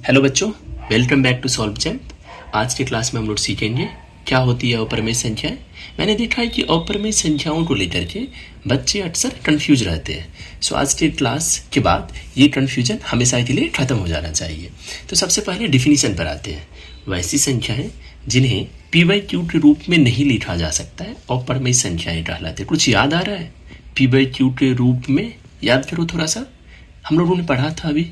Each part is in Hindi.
हेलो बच्चों, welcome back to solve champ. आज के क्लास में हम लोग सीखेंगे क्या होती है अपरिमेय संख्याएं। मैंने देखा है कि अपरिमेय संख्याओं को लेकर के बच्चे अक्सर कंफ्यूज रहते हैं। सो आज के क्लास के बाद ये कंफ्यूजन हमेशा के लिए ख़त्म हो जाना चाहिए। तो सबसे पहले डिफिनीशन पर आते हैं। वैसी संख्याएं जिन्हें p/q के रूप में नहीं लिखा जा सकता है अपरिमेय संख्याएं कहलाते हैं। कुछ याद आ रहा है? p/q के रूप में याद करो थोड़ा सा। हम लोगों ने पढ़ा था अभी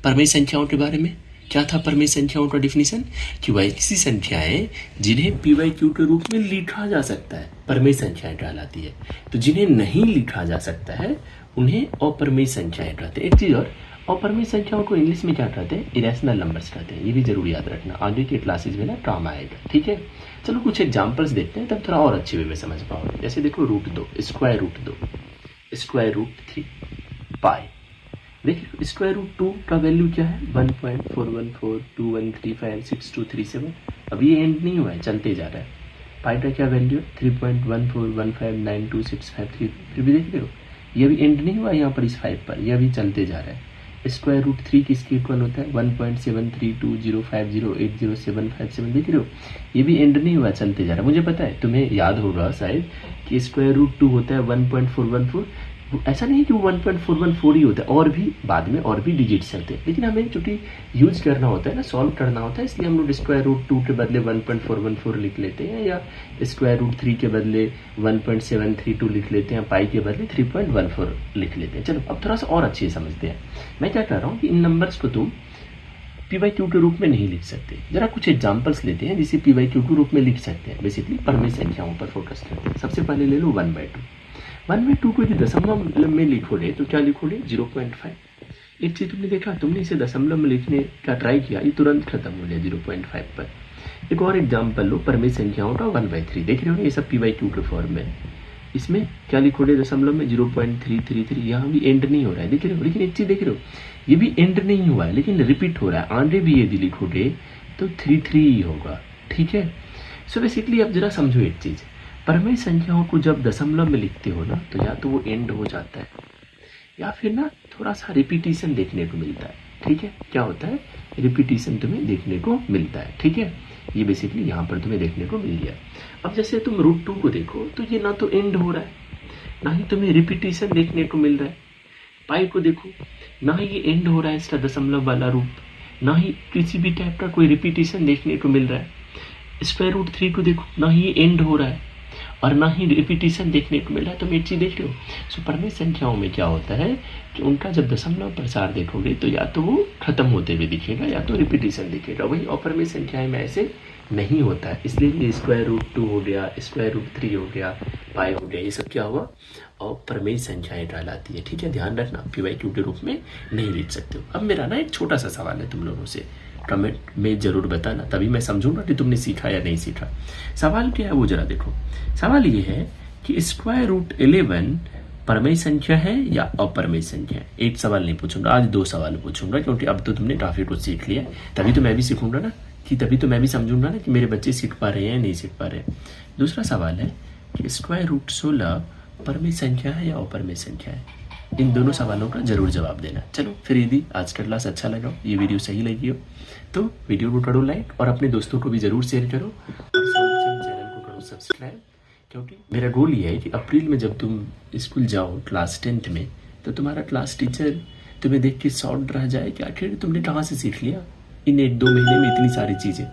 परिमेय संख्याओं के बारे में। क्या था परिमेय संख्याओं का डिफिनीशन? कि वैसी संख्याएं जिन्हें p/q के रूप में लिखा जा सकता है परिमेय संख्याएं कहलाती है। तो जिन्हें नहीं लिखा जा सकता है उन्हें अपरिमेय संख्याएं कहते हैं। एक चीज और, अपरिमेय संख्याओं को इंग्लिश में क्या कहते हैं? इरेशनल नंबर्स कहते हैं। ये भी जरूर याद रखना, आगे के क्लासेज में ना काम आएगा। ठीक है, चलो कुछ एग्जाम्पल्स देखते हैं, तब थोड़ा और अच्छे वे में समझ पाओगे। जैसे देखो √2, स्क्वायर रूट 2, स्क्वायर रूट 3, पाई। देखिए स्क्वायर रूट 2 का वैल्यू क्या है? 1.41421356237। अब ये एंड नहीं हुआ है, चलते जा रहा है। पाई का क्या वैल्यू है? 3.1415926553। फिर भी देख रहे हो ये भी एंड नहीं हुआ है यहाँ पर इस 5 पर, यह भी चलते जा रहा है। स्क्वायर रूट 3 किसके इक्वल होता है? 1.732050807757। देख रहे हो ये भी एंड नहीं हुआ, चलते जा रहा है। मुझे पता है तुम्हें याद होगा शायद कि स्क्वायर रूट 2 होता है 1.414। ऐसा नहीं है कि वो 1.414 ही होता है, और भी बाद में और भी डिजिट्स चलते हैं, लेकिन हमें चूंकि यूज करना होता है ना, सॉल्व करना होता है, इसलिए हम लोग स्क्वायर रूट 2 के बदले 1.414 लिख लेते हैं, या स्क्वायर रूट 3 के बदले 1.732 लिख लेते हैं, पाई के बदले 3.14 लिख लेते हैं। चलो अब थोड़ा सा और अच्छे से समझते हैं। मैं क्या कर रहा हूँ कि इन नंबर्स को तुम p/q के रूप में नहीं लिख सकते। जरा कुछ एग्जांपल्स लेते हैं जिसे p/q के रूप में लिख सकते हैं। बेसिकली परिमेय संख्याओं पर फोकस करते हैं। सबसे पहले ले लो 1/2। 1/2 को यदि दशमलव में लिखोगे तो क्या लिखोगे? 0.5। एक चीज तुमने देखा, तुमने इसे दशमलव में लिखने का ट्राई किया, ये तुरंत खत्म हो गया 0.5 पर। एक और एग्जाम्पल लो परिमेय संख्याओं का 1/3। देख रहे हो ये सब p/q के फॉर्म में। इसमें क्या लिखोगे दशमलव में? 0.333। यहाँ भी एंड नहीं हो रहा है, देख रहे हो। लेकिन एक चीज देख रहे हो, ये भी एंड नहीं हुआ है लेकिन रिपीट हो रहा है। आगे भी यदि लिखोगे तो 33 ही होगा। ठीक है, सो बेसिकली अब जरा समझो एक चीज। परिमेय संख्याओं को जब दशमलव में लिखते हो ना, तो या तो वो एंड हो जाता है या फिर ना थोड़ा सा रिपीटिशन देखने को मिलता है। ठीक है, क्या होता है? रिपीटिशन तुम्हें देखने को मिलता है। ठीक है, ये बेसिकली यहाँ पर तुम्हें देखने को मिल गया। अब जैसे तुम √2 को देखो तो ये ना तो एंड हो रहा है, ना ही तुम्हें रिपीटिशन देखने को मिल रहा है। पाई को देखो, ना ही ये एंड हो रहा है इसका दशमलव वाला रूप, ना ही किसी भी टाइप का कोई रिपीटिशन देखने को मिल रहा है। स्क्वायर रूट 3 को देखो, ना ही ये एंड हो रहा है और ना ही रिपीटिशन देखने को मिल रहा है। तुम एक चीज देख रहे हो, सो परिमेय संख्याओं में क्या होता है कि उनका जब दशमलव प्रसार देखोगे तो या तो वो खत्म होते हुए दिखेगा या तो रिपीटिशन दिखेगा। वही अपरिमेय संख्याएं में ऐसे नहीं होता है, इसलिए ये स्क्वायर रूट 2 हो गया, स्क्वायर रूट 3 हो गया, पाई हो गया, ये सब क्या हुआ? अपरिमेय संख्याएं कहलाती है। ठीक है, ध्यान रखना p/q के रूप में नहीं लिख सकते हो। अब मेरा ना एक छोटा सा सवाल है तुम लोगों से, कमेंट में जरूर बताना, तभी मैं समझूंगा कि तुमने सीखा या नहीं सीखा। सवाल क्या है वो जरा देखो। सवाल ये है कि स्क्वायर रूट 11 परिमेय संख्या है या अपरिमेय संख्या है? एक सवाल नहीं पूछूंगा, आज 2 सवाल पूछूंगा, क्योंकि अब तो तुमने काफी कुछ सीख लिया, तभी तो मैं भी सीखूंगा ना, कि तभी तो मैं भी समझूंगा ना कि मेरे बच्चे सीख पा रहे हैं या नहीं सीख पा रहे हैं। दूसरा सवाल है कि स्क्वायर रूट 16 परिमेय संख्या है या अपरिमेय संख्या है? इन दोनों सवालों का जरूर जवाब देना। चलो फिर यदि आज का क्लास अच्छा लगा, ये वीडियो सही लगी हो तो वीडियो को करो लाइक और अपने दोस्तों को भी जरूर शेयर करो, और चैनल को करो सब्सक्राइब, क्योंकि मेरा गोल ये है कि अप्रैल में जब तुम स्कूल जाओ क्लास 10th में, तो तुम्हारा क्लास टीचर तुम्हें देख के शॉक्ड रह जाए कि आखिर तुमने कहाँ से सीख लिया इन 1-2 महीने में इतनी सारी चीज़ें।